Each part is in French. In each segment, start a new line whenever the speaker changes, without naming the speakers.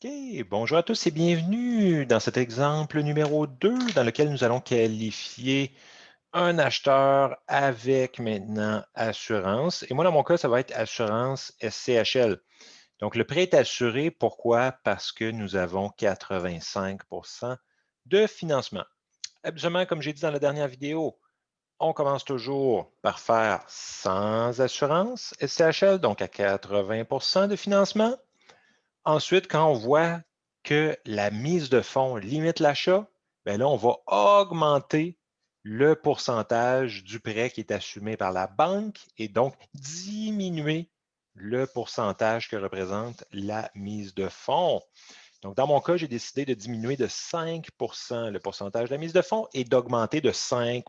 OK, bonjour à tous et bienvenue dans cet exemple numéro 2 dans lequel nous allons qualifier un acheteur avec maintenant assurance. Et moi, dans mon cas, ça va être assurance SCHL. Donc, le prêt est assuré. Pourquoi? Parce que nous avons 85 de financement. Habituellement, comme j'ai dit dans la dernière vidéo, on commence toujours par faire sans assurance SCHL, donc à 80 de financement. Ensuite, quand on voit que la mise de fonds limite l'achat, bien là, on va augmenter le pourcentage du prêt qui est assumé par la banque et donc diminuer le pourcentage que représente la mise de fonds. Donc, dans mon cas, j'ai décidé de diminuer de 5 le pourcentage de la mise de fonds et d'augmenter de 5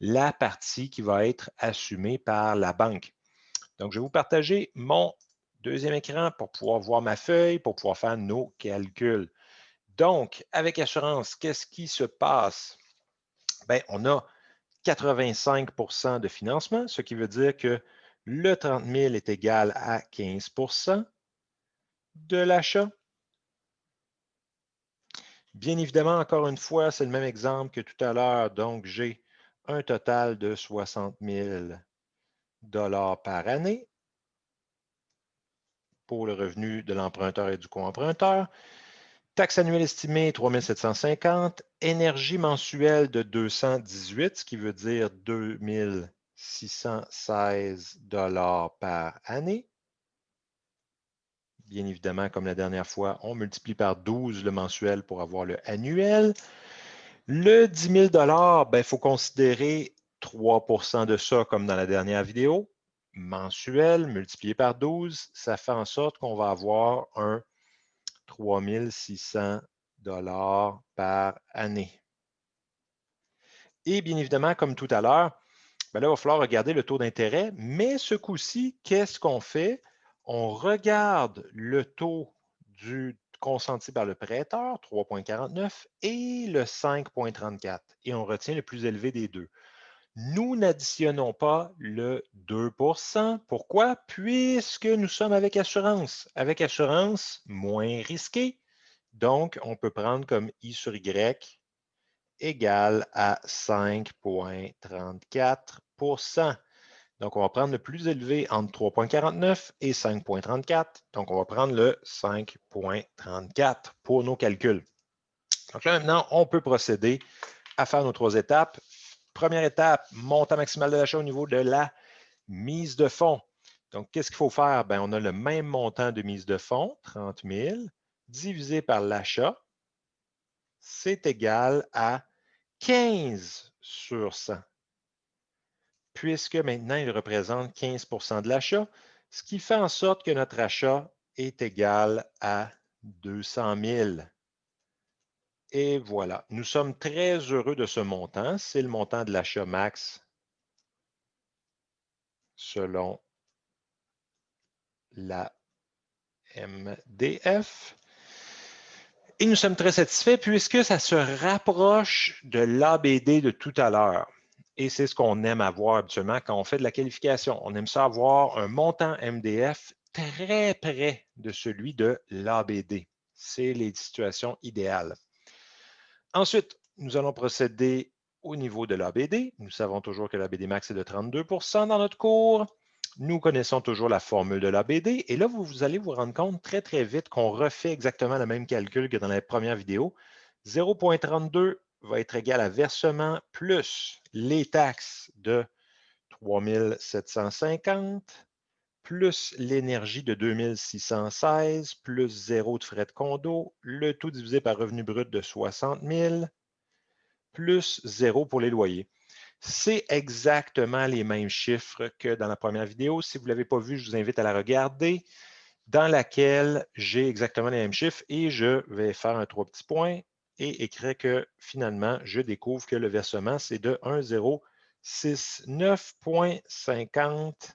la partie qui va être assumée par la banque. Donc, je vais vous partager mon deuxième écran pour pouvoir voir ma feuille, pour pouvoir faire nos calculs. Donc, avec assurance, qu'est-ce qui se passe? Bien, on a 85 de financement, ce qui veut dire que le 30 000 est égal à 15 de l'achat. Bien évidemment, encore une fois, c'est le même exemple que tout à l'heure. Donc, j'ai un total de 60 000 par année pour le revenu de l'emprunteur et du co-emprunteur. Taxe annuelle estimée, 3 750. Énergie mensuelle de 218, ce qui veut dire 2 616 par année. Bien évidemment, comme la dernière fois, on multiplie par 12 le mensuel pour avoir le annuel. Le 10 000 il faut considérer 3 de ça comme dans la dernière vidéo. Mensuel multiplié par 12, ça fait en sorte qu'on va avoir un 3 600 par année. Et bien évidemment, comme tout à l'heure, ben là, il va falloir regarder le taux d'intérêt, mais ce coup-ci, qu'est-ce qu'on fait? On regarde le taux consenti par le prêteur, 3,49, et le 5,34, et on retient le plus élevé des deux. Nous n'additionnons pas le 2 Pourquoi? Puisque nous sommes avec assurance. Avec assurance, moins risqué. Donc, on peut prendre comme I sur Y égale à 5,34 Donc, on va prendre le plus élevé entre 3,49 et 5,34. Donc, on va prendre le 5,34 pour nos calculs. Donc là, maintenant, on peut procéder à faire nos 3 étapes. Première étape, montant maximal de l'achat au niveau de la mise de fonds. Donc, qu'est-ce qu'il faut faire? Bien, on a le même montant de mise de fonds, 30 000, divisé par l'achat, c'est égal à 15 sur 100, puisque maintenant, il représente 15 de l'achat, ce qui fait en sorte que notre achat est égal à 200 000. Et voilà, nous sommes très heureux de ce montant. C'est le montant de l'achat max selon la MDF. Et nous sommes très satisfaits puisque ça se rapproche de l'ABD de tout à l'heure. Et c'est ce qu'on aime avoir habituellement quand on fait de la qualification. On aime ça avoir un montant MDF très près de celui de l'ABD. C'est les situations idéales. Ensuite, nous allons procéder au niveau de l'ABD. Nous savons toujours que l'ABD max est de 32 dans notre cours. Nous connaissons toujours la formule de l'ABD. Et là, vous allez vous rendre compte très, très vite qu'on refait exactement le même calcul que dans la première vidéo. 0,32 va être égal à versement plus les taxes de 3 750 plus l'énergie de 2 616 plus 0 de frais de condo, le tout divisé par revenu brut de 60 000 plus 0 pour les loyers. C'est exactement les mêmes chiffres que dans la première vidéo. Si vous ne l'avez pas vu, je vous invite à la regarder, dans laquelle j'ai exactement les mêmes chiffres et je vais faire un 3 petits points et écrire que finalement, je découvre que le versement, c'est de 1,069,50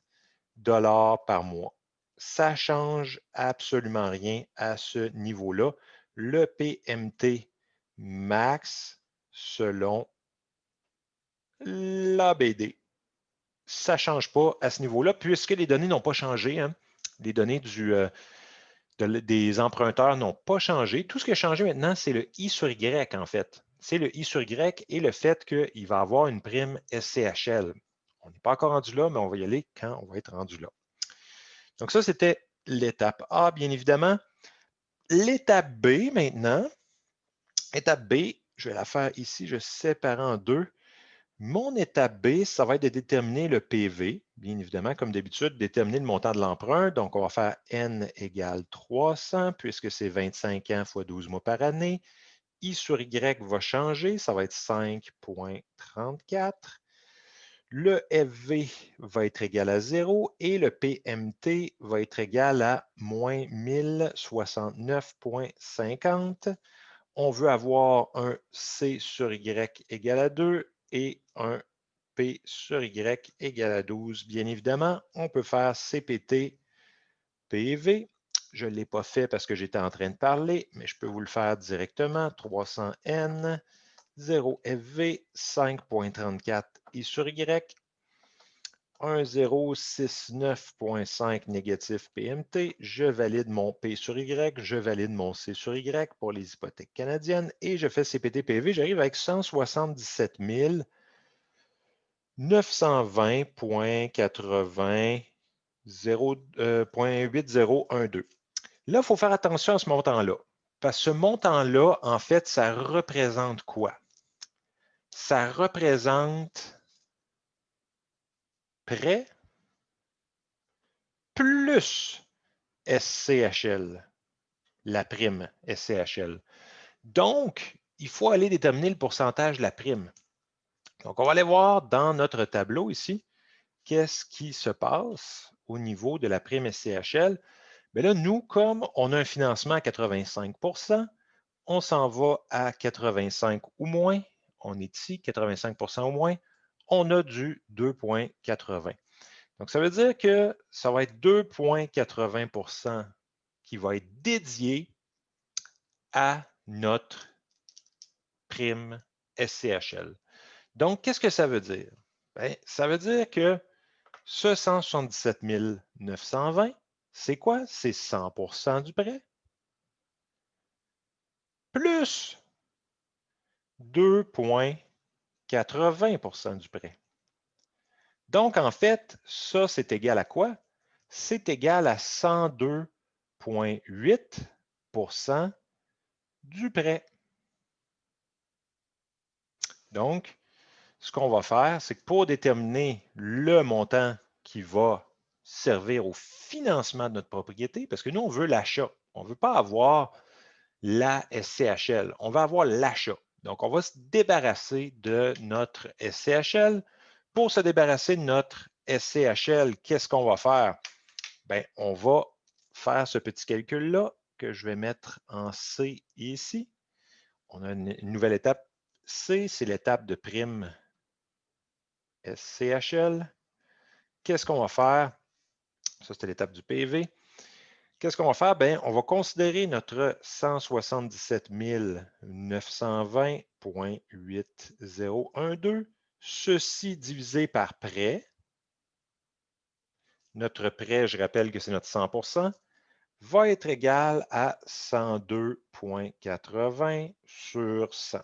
par mois. Ça ne change absolument rien à ce niveau-là. Le PMT max selon l'ABD. Ça ne change pas à ce niveau-là, puisque les données n'ont pas changé. Hein? Les données des emprunteurs n'ont pas changé. Tout ce qui a changé maintenant, c'est le I sur Y, en fait. C'est le I sur Y et le fait qu'il va avoir une prime SCHL. On n'est pas encore rendu là, mais on va y aller quand on va être rendu là. Donc ça, c'était l'étape A, bien évidemment. L'étape B, maintenant. Étape B, je vais la faire ici, je sépare en deux. Mon étape B, ça va être de déterminer le PV, bien évidemment, comme d'habitude, déterminer le montant de l'emprunt. Donc, on va faire N égale 300, puisque c'est 25 ans fois 12 mois par année. I sur Y va changer, ça va être 5,34. Le FV va être égal à 0 et le PMT va être égal à moins 1069,50. On veut avoir un C sur Y égal à 2 et un P sur Y égale à 12. Bien évidemment, on peut faire CPT PV. Je ne l'ai pas fait parce que j'étais en train de parler, mais je peux vous le faire directement. 300N, 0 FV, 5,34 I sur Y, 1069,5 négatif PMT. Je valide mon P sur Y, je valide mon C sur Y pour les hypothèques canadiennes et je fais CPT-PV. J'arrive avec 177 920,80,8012. Là, il faut faire attention à ce montant-là. Parce que ce montant-là, en fait, ça représente quoi? Ça représente prêt plus SCHL, la prime SCHL. Donc, il faut aller déterminer le pourcentage de la prime. Donc, on va aller voir dans notre tableau ici, qu'est-ce qui se passe au niveau de la prime SCHL. Bien là, nous, comme on a un financement à 85 %, on s'en va à 85 ou moins. On est ici, 85 ou moins. On a du 2,80. Donc, ça veut dire que ça va être 2,80 % qui va être dédié à notre prime SCHL. Donc, qu'est-ce que ça veut dire? Bien, ça veut dire que ce 177 920, c'est quoi? C'est 100 % du prêt plus 2,80 % du prêt. Donc, en fait, ça, c'est égal à quoi? C'est égal à 102,8 % du prêt. Donc, ce qu'on va faire, c'est que pour déterminer le montant qui va servir au financement de notre propriété, parce que nous, on veut l'achat. On ne veut pas avoir la SCHL. On va avoir l'achat. Donc, on va se débarrasser de notre SCHL. Pour se débarrasser de notre SCHL, qu'est-ce qu'on va faire? Bien, on va faire ce petit calcul-là que je vais mettre en C ici. On a une nouvelle étape. C, c'est l'étape de prime SCHL. Qu'est-ce qu'on va faire? Ça, c'était l'étape du PV. Qu'est-ce qu'on va faire? Bien, on va considérer notre 177 920,8012. Ceci divisé par prêt. Notre prêt, je rappelle que c'est notre 100 %, va être égal à 102,80 sur 100.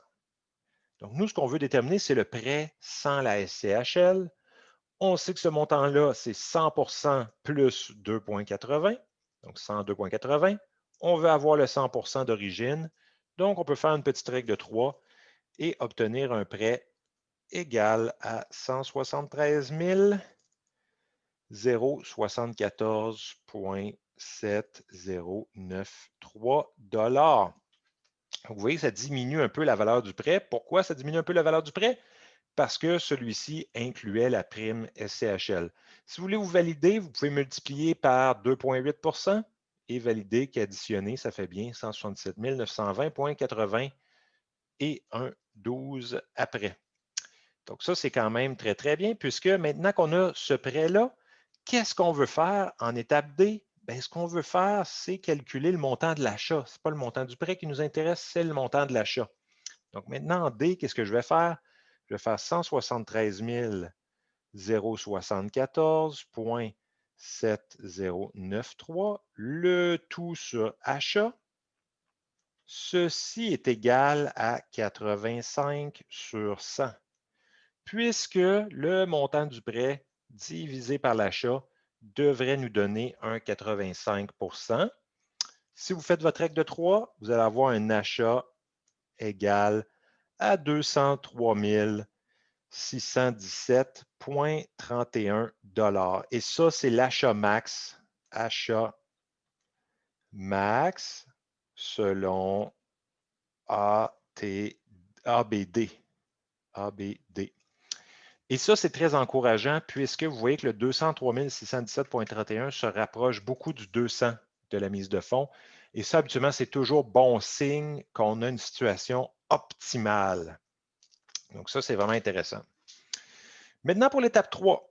Donc, nous, ce qu'on veut déterminer, c'est le prêt sans la SCHL. On sait que ce montant-là, c'est 100 % plus 2,80, donc 102,80. On veut avoir le 100 % d'origine, donc on peut faire une petite règle de 3 et obtenir un prêt égal à 173 074,7093 $. Vous voyez, ça diminue un peu la valeur du prêt. Pourquoi ça diminue un peu la valeur du prêt? Parce que celui-ci incluait la prime SCHL. Si vous voulez vous valider, vous pouvez multiplier par 2,8 % et valider qu'additionner, ça fait bien 177 920,80 et un 12 après. Donc ça, c'est quand même très, très bien, puisque maintenant qu'on a ce prêt-là, qu'est-ce qu'on veut faire en étape D? Bien, ce qu'on veut faire, c'est calculer le montant de l'achat. Ce n'est pas le montant du prêt qui nous intéresse, c'est le montant de l'achat. Donc maintenant, en D, qu'est-ce que je vais faire? Je vais faire 173 074,70 7093, le tout sur achat. Ceci est égal à 85 sur 100, puisque le montant du prêt divisé par l'achat devrait nous donner un 85 %. Si vous faites votre règle de 3, vous allez avoir un achat égal à 203 617,31 $. Et ça, c'est l'achat max. Achat max selon ABD. Et ça, c'est très encourageant puisque vous voyez que le 203 617,31 se rapproche beaucoup du 200 de la mise de fonds. Et ça, habituellement, c'est toujours bon signe qu'on a une situation optimale. Donc ça, c'est vraiment intéressant. Maintenant, pour l'étape 3.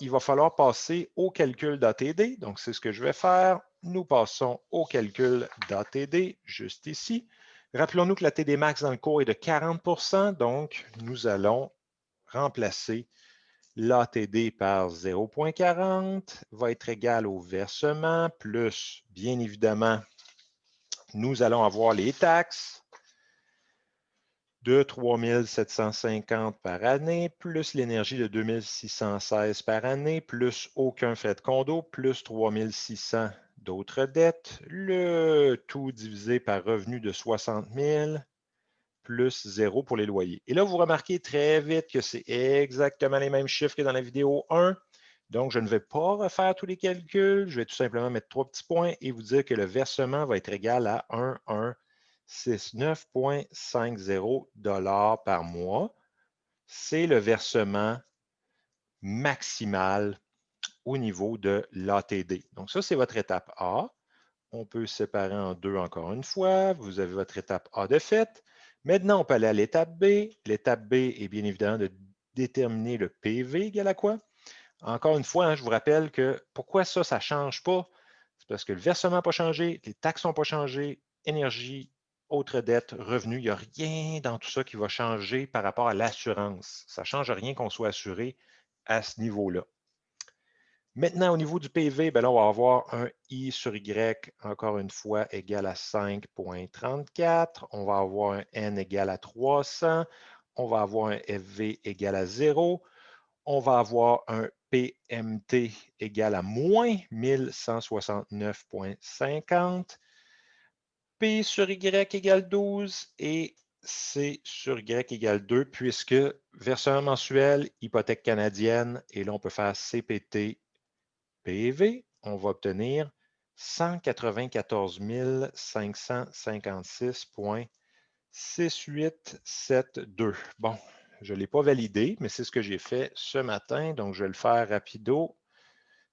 Il va falloir passer au calcul d'ATD. Donc, c'est ce que je vais faire. Nous passons au calcul d'ATD, juste ici. Rappelons-nous que la TD max dans le cours est de 40 %. Donc, nous allons remplacer l'ATD par 0,40 va être égal au versement, plus, bien évidemment, nous allons avoir les taxes de 3 750 par année, plus l'énergie de 2 616 par année, plus aucun frais de condo, plus 3 600 d'autres dettes, le tout divisé par revenu de 60 000, plus 0 pour les loyers. Et là, vous remarquez très vite que c'est exactement les mêmes chiffres que dans la vidéo 1. Donc, je ne vais pas refaire tous les calculs. Je vais tout simplement mettre 3 petits points et vous dire que le versement va être égal à 1169,50 $ par mois. C'est le versement maximal au niveau de l'ATD. Donc, ça, c'est votre étape A. On peut séparer en deux encore une fois. Vous avez votre étape A de fait. Maintenant, on peut aller à l'étape B. L'étape B est bien évidemment de déterminer le PV égal à quoi? Encore une fois, je vous rappelle que pourquoi ça ne change pas? C'est parce que le versement n'a pas changé, les taxes n'ont pas changé, énergie, autres dettes, revenus, il n'y a rien dans tout ça qui va changer par rapport à l'assurance. Ça ne change rien qu'on soit assuré à ce niveau-là. Maintenant, au niveau du PV, là, on va avoir un I sur Y, encore une fois, égal à 5,34. On va avoir un N égal à 300. On va avoir un FV égal à 0. On va avoir un PMT égal à moins 1169,50. P sur Y égale 12 et C sur Y égale 2, puisque versement mensuel, hypothèque canadienne, et là, on peut faire CPT PV, on va obtenir 194 556,6872. Bon, je ne l'ai pas validé, mais c'est ce que j'ai fait ce matin, donc je vais le faire rapido.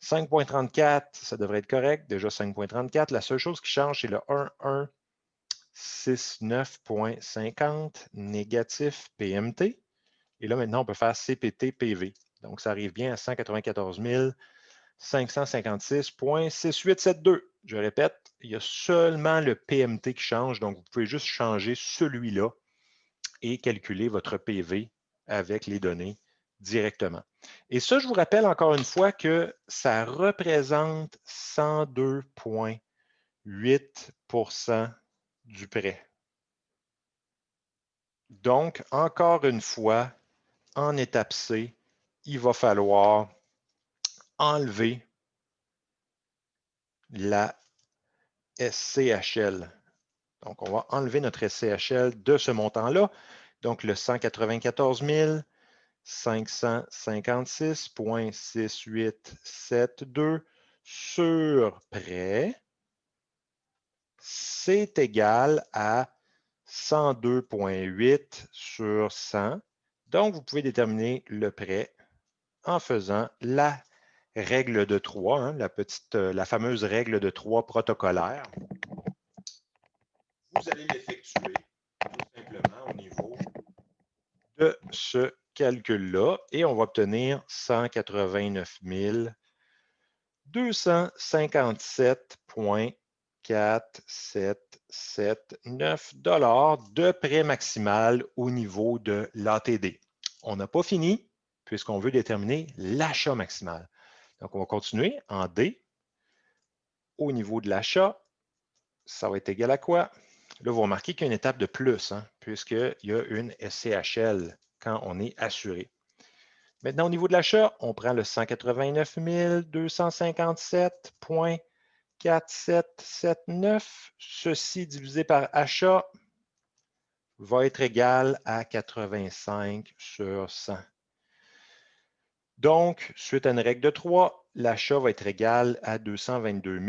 5,34, ça devrait être correct, déjà 5,34. La seule chose qui change, c'est le 1169,50 négatif PMT. Et là, maintenant, on peut faire CPT PV. Donc, ça arrive bien à 194 556,6872. Je répète, il y a seulement le PMT qui change, donc vous pouvez juste changer celui-là et calculer votre PV avec les données directement. Et ça, je vous rappelle encore une fois que ça représente 102,8 % du prêt. Donc, encore une fois, en étape C, il va falloir enlever la SCHL. Donc, on va enlever notre SCHL de ce montant-là. Donc, le 194 556,6872 sur prêt, c'est égal à 102,8 sur 100. Donc, vous pouvez déterminer le prêt en faisant la règle de 3, la fameuse règle de 3 protocolaire. Vous allez l'effectuer tout simplement au niveau de ce calcul-là et on va obtenir 189 257,4779 $ de prêt maximal au niveau de l'ATD. On n'a pas fini puisqu'on veut déterminer l'achat maximal. Donc, on va continuer en D. Au niveau de l'achat, ça va être égal à quoi? Là, vous remarquez qu'il y a une étape de plus, hein, puisqu'il y a une SCHL quand on est assuré. Maintenant, au niveau de l'achat, on prend le 189 257,4779. Ceci divisé par achat va être égal à 85 sur 100. Donc, suite à une règle de 3, l'achat va être égal à 222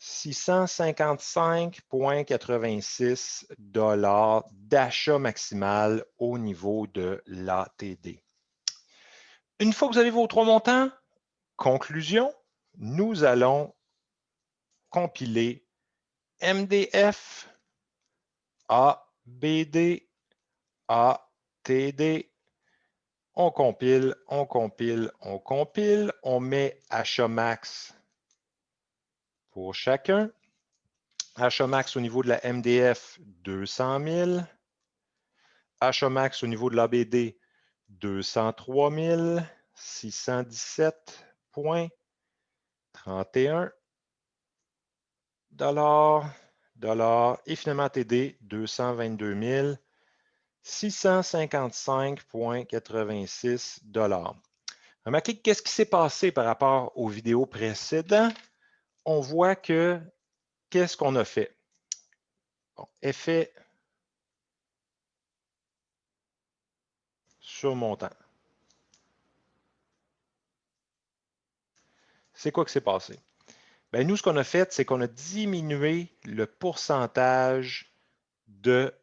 655,86 $ d'achat maximal au niveau de l'ATD. Une fois que vous avez vos trois montants, conclusion, nous allons compiler MDF, ABD, ATD. On compile, on compile, on compile. On met achat max pour chacun. Achat max au niveau de la MDF, 200 000. Achat max au niveau de l'ABD, 203 617,31 $. Et finalement, TD, 222 655,86 $. Remarquez qu'est-ce qui s'est passé par rapport aux vidéos précédentes. On voit que qu'est-ce qu'on a fait? Bon, effet sur montant. C'est quoi qui s'est passé? Bien, nous, ce qu'on a fait, c'est qu'on a diminué le pourcentage de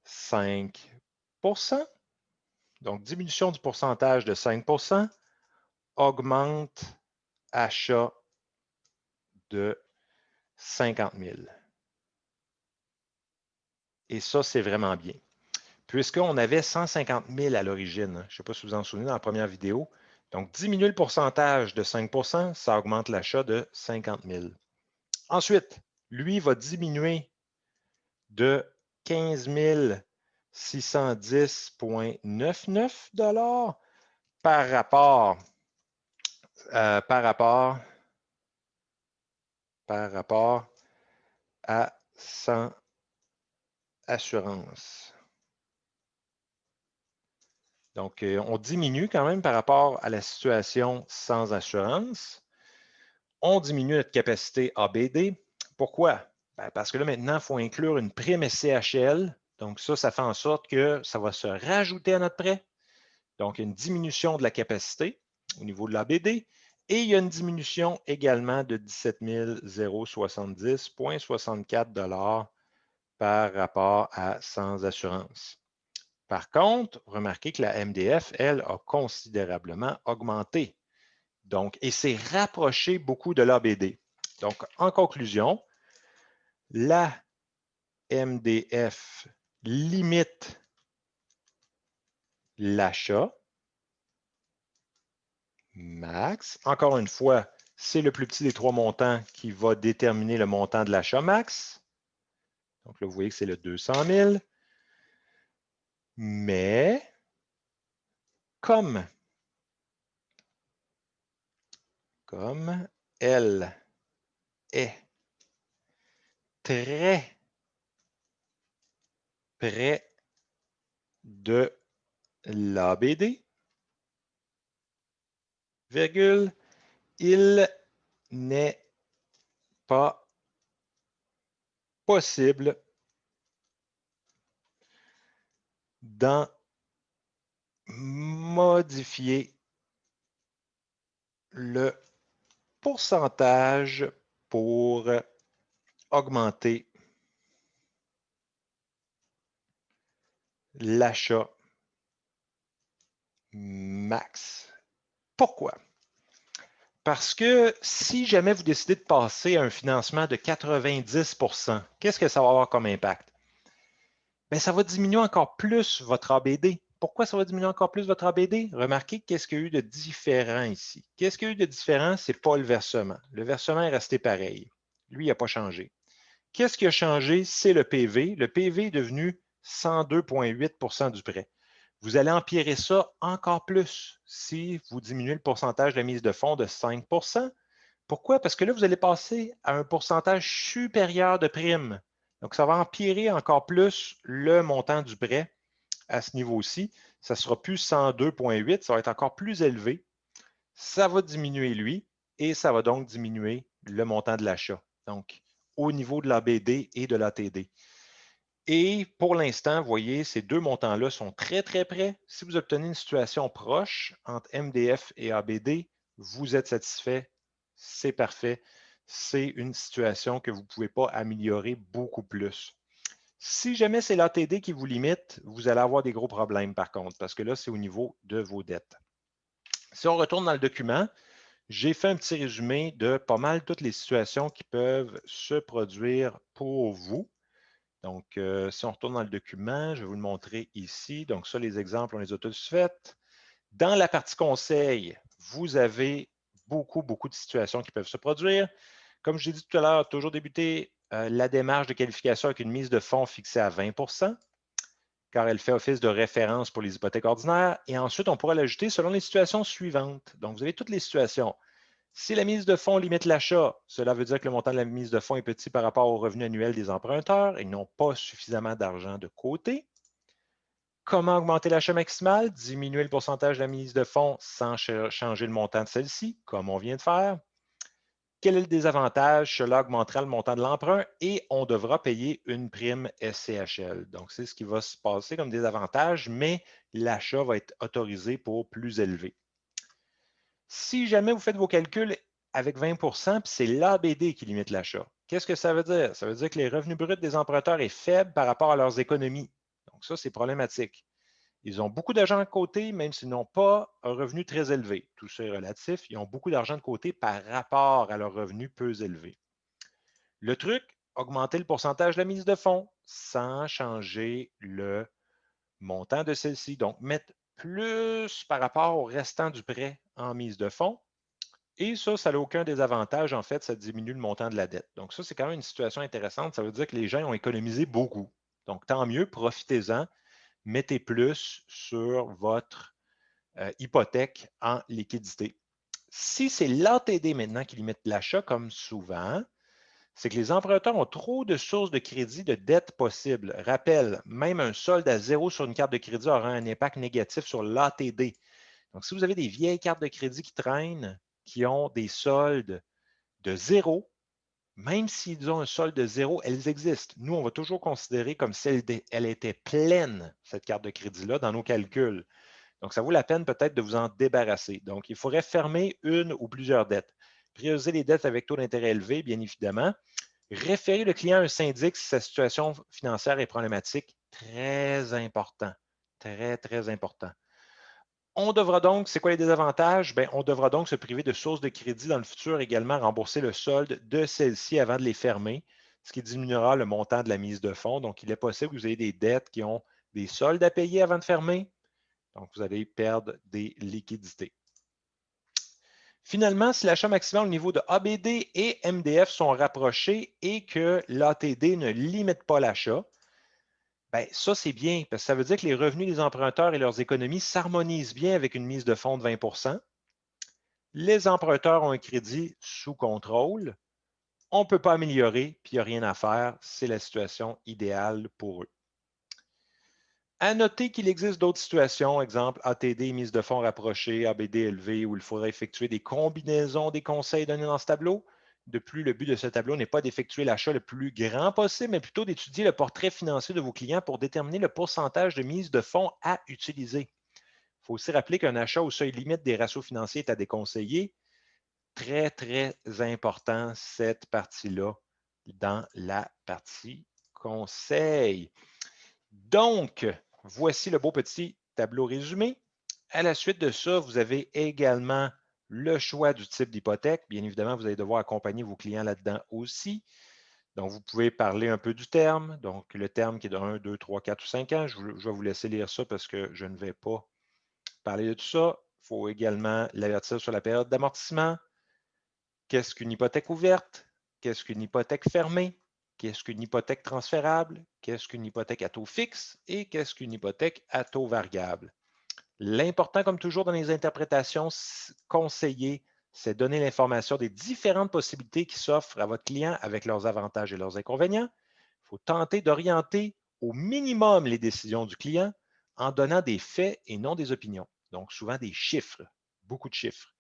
5 %. Donc, diminution du pourcentage de 5 % augmente achat de 50 000. Et ça, c'est vraiment bien. Puisqu'on avait 150 000 à l'origine. Je ne sais pas si vous vous en souvenez dans la première vidéo. Donc, diminuer le pourcentage de 5 %, ça augmente l'achat de 50 000. Ensuite, lui va diminuer de 15 610,99 $ par rapport à 100 assurances. Donc, on diminue quand même par rapport à la situation sans assurance. On diminue notre capacité ABD. Pourquoi? Ben, parce que là, maintenant, il faut inclure une prime SCHL. Donc, ça fait en sorte que ça va se rajouter à notre prêt. Donc, une diminution de la capacité au niveau de l'ABD. Et il y a une diminution également de 17 070,64 $ par rapport à sans assurance. Par contre, remarquez que la MDF, elle, a considérablement augmenté. Donc, et s'est rapproché beaucoup de l'ABD. Donc, en conclusion, la MDF limite l'achat max. Encore une fois, c'est le plus petit des trois montants qui va déterminer le montant de l'achat max. Donc là, vous voyez que c'est le 200 000. Mais comme elle est très près de l'ABD, virgule, il n'est pas possible d'en modifier le pourcentage pour augmenter l'achat max. Pourquoi? Parce que si jamais vous décidez de passer à un financement de 90 %, qu'est-ce que ça va avoir comme impact? Bien, ça va diminuer encore plus votre ABD. Pourquoi ça va diminuer encore plus votre ABD? Remarquez qu'est-ce qu'il y a eu de différent ici. Qu'est-ce qu'il y a eu de différent? Ce n'est pas le versement. Le versement est resté pareil. Lui, il n'a pas changé. Qu'est-ce qui a changé? C'est le PV. Le PV est devenu 102,8 % du prêt. Vous allez empirer ça encore plus si vous diminuez le pourcentage de la mise de fonds de 5. Pourquoi? Parce que là, vous allez passer à un pourcentage supérieur de primes. Donc, ça va empirer encore plus le montant du prêt à ce niveau-ci. Ça ne sera plus 102,8, ça va être encore plus élevé. Ça va diminuer lui et ça va donc diminuer le montant de l'achat. Donc, au niveau de l'ABD et de l'ATD. Et pour l'instant, vous voyez, ces deux montants-là sont très, très près. Si vous obtenez une situation proche entre MDF et ABD, vous êtes satisfait, c'est parfait. C'est une situation que vous ne pouvez pas améliorer beaucoup plus. Si jamais c'est l'ATD qui vous limite, vous allez avoir des gros problèmes par contre, parce que là, c'est au niveau de vos dettes. Si on retourne dans le document, j'ai fait un petit résumé de pas mal toutes les situations qui peuvent se produire pour vous. Donc, si on retourne dans le document, je vais vous le montrer ici. Donc, ça, les exemples, on les a tous faits. Dans la partie conseil, vous avez beaucoup de situations qui peuvent se produire. Comme je l'ai dit tout à l'heure, toujours débuter la démarche de qualification avec une mise de fonds fixée à 20 car elle fait office de référence pour les hypothèques ordinaires. Et ensuite, on pourra l'ajouter selon les situations suivantes. Donc, vous avez toutes les situations. Si la mise de fonds limite l'achat, cela veut dire que le montant de la mise de fonds est petit par rapport au revenu annuel des emprunteurs et n'ont pas suffisamment d'argent de côté. Comment augmenter l'achat maximal? Diminuer le pourcentage de la mise de fonds sans changer le montant de celle-ci, comme on vient de faire. Quel est le désavantage? Cela augmentera le montant de l'emprunt et on devra payer une prime SCHL. Donc, c'est ce qui va se passer comme désavantage, mais l'achat va être autorisé pour plus élevé. Si jamais vous faites vos calculs avec 20 puis c'est l'ABD qui limite l'achat. Qu'est-ce que ça veut dire? Ça veut dire que les revenus bruts des emprunteurs est faible par rapport à leurs économies. Donc, ça, c'est problématique. Ils ont beaucoup d'argent de côté, même s'ils n'ont pas un revenu très élevé. Tout ça est relatif. Ils ont beaucoup d'argent de côté par rapport à leurs revenus peu élevés. Le truc, augmenter le pourcentage de la mise de fonds sans changer le montant de celle-ci. Donc, mettre plus par rapport au restant du prêt en mise de fonds. Et ça n'a aucun désavantage. En fait, ça diminue le montant de la dette. Donc, ça, c'est quand même une situation intéressante. Ça veut dire que les gens ont économisé beaucoup. Donc, tant mieux, profitez-en. Mettez plus sur votre hypothèque en liquidité. Si c'est l'ATD maintenant qui limite l'achat, comme souvent, c'est que les emprunteurs ont trop de sources de crédit de dette possibles. Rappel, même un solde à zéro sur une carte de crédit aura un impact négatif sur l'ATD. Donc, si vous avez des vieilles cartes de crédit qui traînent, qui ont des soldes de zéro, même s'ils ont un solde de zéro, elles existent. Nous, on va toujours considérer comme si elle était pleine, cette carte de crédit-là, dans nos calculs. Donc, ça vaut la peine peut-être de vous en débarrasser. Donc, il faudrait fermer une ou plusieurs dettes. Prioriser les dettes avec taux d'intérêt élevé, bien évidemment. Référer le client à un syndic si sa situation financière est problématique. Très important. Très, très important. On devra donc, c'est quoi les désavantages? Bien, on devra donc se priver de sources de crédit dans le futur, également rembourser le solde de celles-ci avant de les fermer, ce qui diminuera le montant de la mise de fonds. Donc, il est possible que vous ayez des dettes qui ont des soldes à payer avant de fermer. Donc, vous allez perdre des liquidités. Finalement, si l'achat maximal au niveau de ABD et MDF sont rapprochés et que l'ATD ne limite pas l'achat, bien, ça, c'est bien, parce que ça veut dire que les revenus des emprunteurs et leurs économies s'harmonisent bien avec une mise de fonds de 20 Les emprunteurs ont un crédit sous contrôle. On ne peut pas améliorer, puis il n'y a rien à faire. C'est la situation idéale pour eux. À noter qu'il existe d'autres situations, exemple ATD, mise de fonds rapprochée, ABD élevé, où il faudra effectuer des combinaisons des conseils donnés dans ce tableau. De plus, le but de ce tableau n'est pas d'effectuer l'achat le plus grand possible, mais plutôt d'étudier le portrait financier de vos clients pour déterminer le pourcentage de mise de fonds à utiliser. Il faut aussi rappeler qu'un achat au seuil limite des ratios financiers est à déconseiller. Très, très important, cette partie-là, dans la partie conseil. Donc, voici le beau petit tableau résumé. À la suite de ça, vous avez également le choix du type d'hypothèque. Bien évidemment, vous allez devoir accompagner vos clients là-dedans aussi. Donc, vous pouvez parler un peu du terme. Donc, le terme qui est de 1, 2, 3, 4 ou 5 ans. Je vais vous laisser lire ça parce que je ne vais pas parler de tout ça. Il faut également l'avertir sur la période d'amortissement. Qu'est-ce qu'une hypothèque ouverte? Qu'est-ce qu'une hypothèque fermée? qu'est-ce qu'une hypothèque transférable, qu'est-ce qu'une hypothèque à taux fixe et qu'est-ce qu'une hypothèque à taux variable. L'important, comme toujours dans les interprétations conseillées, c'est donner l'information des différentes possibilités qui s'offrent à votre client avec leurs avantages et leurs inconvénients. Il faut tenter d'orienter au minimum les décisions du client en donnant des faits et non des opinions. Donc, souvent des chiffres, beaucoup de chiffres.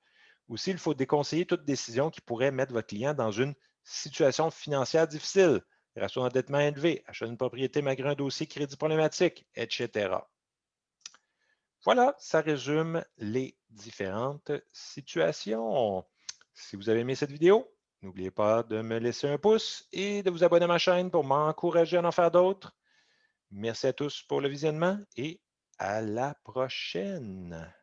Aussi, il faut déconseiller toute décision qui pourrait mettre votre client dans une situation financière difficile, ratio d'endettement élevé, achat d'une propriété malgré un dossier crédit problématique, etc. Voilà, ça résume les différentes situations. Si vous avez aimé cette vidéo, n'oubliez pas de me laisser un pouce et de vous abonner à ma chaîne pour m'encourager à en faire d'autres. Merci à tous pour le visionnement et à la prochaine.